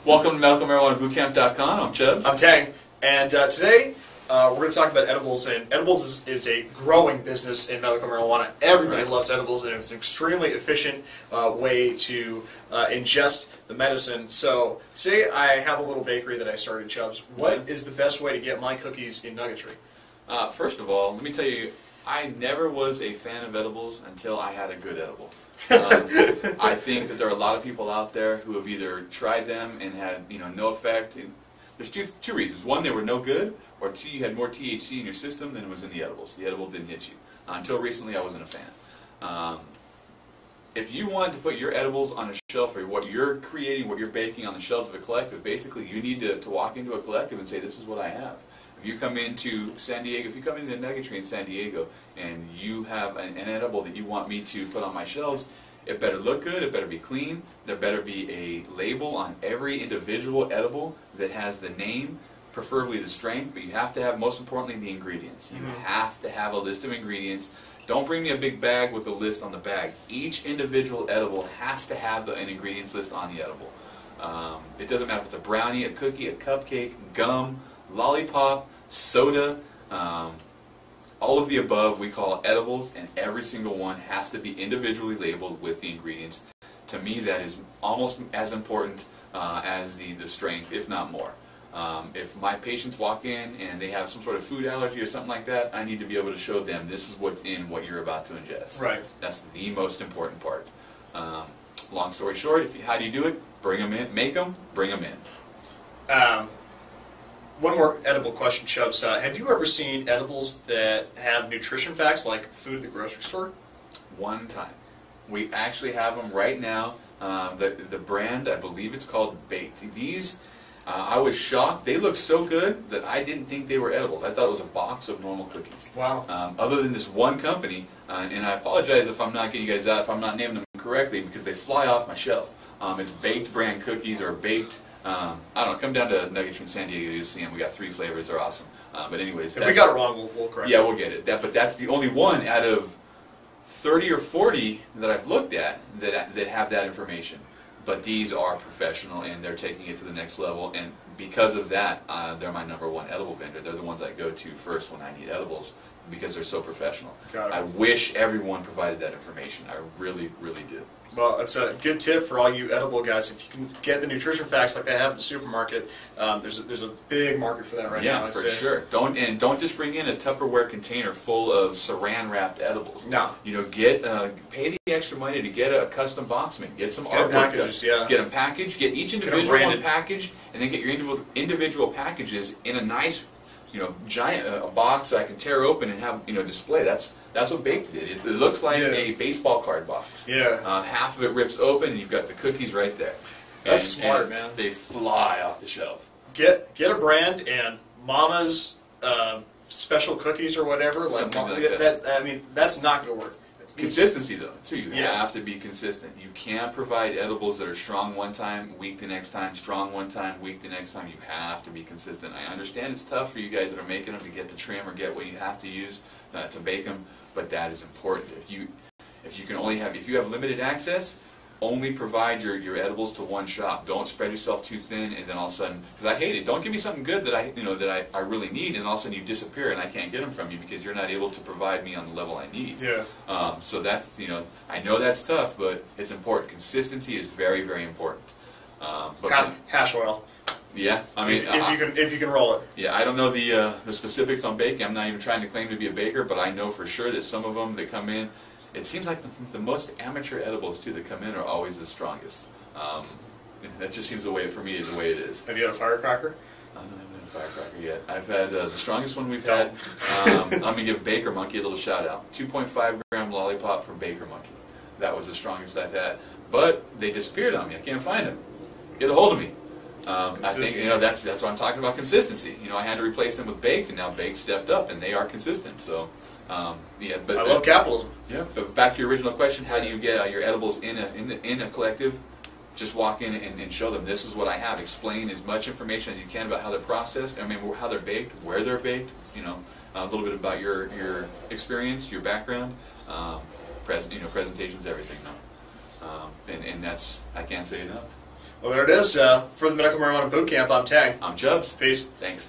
Welcome to medicalmarijuanabootcamp.com. I'm Chubbs. I'm Tang, and today we're going to talk about edibles. And edibles is a growing business in medical marijuana. Everybody loves edibles, and it's an extremely efficient way to ingest the medicine. So, say I have a little bakery that I started, Chubbs. What is the best way to get my cookies in nuggetry? First of all, let me tell you, I never was a fan of edibles until I had a good edible. I think that there are a lot of people out there who have either tried them and had no effect. There's two reasons. One, they were no good, or two, you had more THC in your system than was in the edibles. The edible didn't hit you. Until recently, I wasn't a fan. If you wanted to put your edibles on a shelf, or what you're creating, what you're baking on the shelves of a collective, basically you need to walk into a collective and say, this is what I have. If you come into San Diego, if you come into Nuggetry in San Diego, and you have an edible that you want me to put on my shelves, it better look good, it better be clean, there better be a label on every individual edible that has the name, preferably the strength, but you have to have, most importantly, the ingredients. You have to have a list of ingredients. Don't bring me a big bag with a list on the bag. Each individual edible has to have an ingredients list on the edible. It doesn't matter if it's a brownie, a cookie, a cupcake, gum, lollipop, soda, all of the above we call edibles, and every single one has to be individually labeled with the ingredients. To me, that is almost as important as the strength, if not more. If my patients walk in and they have some sort of food allergy or something like that, I need to be able to show them this is what's in what you're about to ingest. Right. That's the most important part. Long story short, how do you do it? Bring them in, make them, bring them in. One more edible question, Chubbs. Have you ever seen edibles that have nutrition facts like food at the grocery store? One time. We actually have them right now. The brand, I believe it's called Baked. These, I was shocked. They look so good that I didn't think they were edible. I thought it was a box of normal cookies. Wow. Other than this one company, and I apologize if I'm not getting you guys out, if I'm not naming them correctly, because they fly off my shelf. It's Baked brand cookies, or Baked, I don't know, come down to Nuggetry in San Diego, you'll see them. We got 3 flavors, they're awesome. But anyways, if we got it wrong, we'll correct it. Yeah, we'll get it. But that's the only one out of 30 or 40 that I've looked at that have that information. But these are professional, and they're taking it to the next level, and because of that, they're my #1 edible vendor. They're the ones I go to first when I need edibles, because they're so professional. Got it. I wish everyone provided that information. I really, really do. Well, it's a good tip for all you edible guys. If you can get the nutrition facts like they have at the supermarket, there's a big market for that right now. Yeah, for sure. Don't just bring in a Tupperware container full of Saran wrapped edibles. No. Pay the extra money to get a custom box made. Get some artwork. Packages, yeah. Get them packaged. Get each individual one packaged, and then get your individual packages in a nice, giant a box that I can tear open and have display. That's what Baked did. It looks like a baseball card box. Yeah. Half of it rips open, and you've got the cookies right there. That's smart, man. They fly off the shelf. Get a brand, and Mama's special cookies or whatever. Something like that. I mean, that's not going to work. Consistency, though, too. You have to be consistent. You can't provide edibles that are strong one time, weak the next time, strong one time, weak the next time. You have to be consistent. I understand it's tough for you guys that are making them to get the trim or get what you have to use to bake them, but that is important. If you have limited access, only provide your edibles to one shop. Don't spread yourself too thin, and then all of a sudden, because I hate it. Don't give me something good that I really need, and all of a sudden you disappear, and I can't get them from you because you're not able to provide me on the level I need. Yeah. So that's I know that's tough, but it's important. Consistency is very, very important. Hash oil. Yeah, I mean, if you can roll it. Yeah, I don't know the specifics on baking. I'm not even trying to claim to be a baker, but I know for sure that some of them that come in. It seems like the most amateur edibles, too, that come in are always the strongest. That just seems the way, for me, the way it is. Have you had a firecracker? I haven't had a firecracker yet. I've had the strongest one we've had. I'm going to give Baker Monkey a little shout-out. 2.5-gram lollipop from Baker Monkey. That was the strongest I've had. But they disappeared on me. I can't find them. Get a hold of me. I think that's what I'm talking about, consistency. I had to replace them with Baked, and now Baked stepped up, and they are consistent. So, but I love capitalism. Yeah, but back to your original question: how do you get your edibles in a collective? Just walk in and show them this is what I have. Explain as much information as you can about how they're processed. I mean, how they're baked, where they're baked. A little bit about your experience, your background, presentations, everything. And that's, I can't say enough. Well, there it is. For the Medical Marijuana Bootcamp, I'm Tay. I'm Chubbs. Peace. Thanks.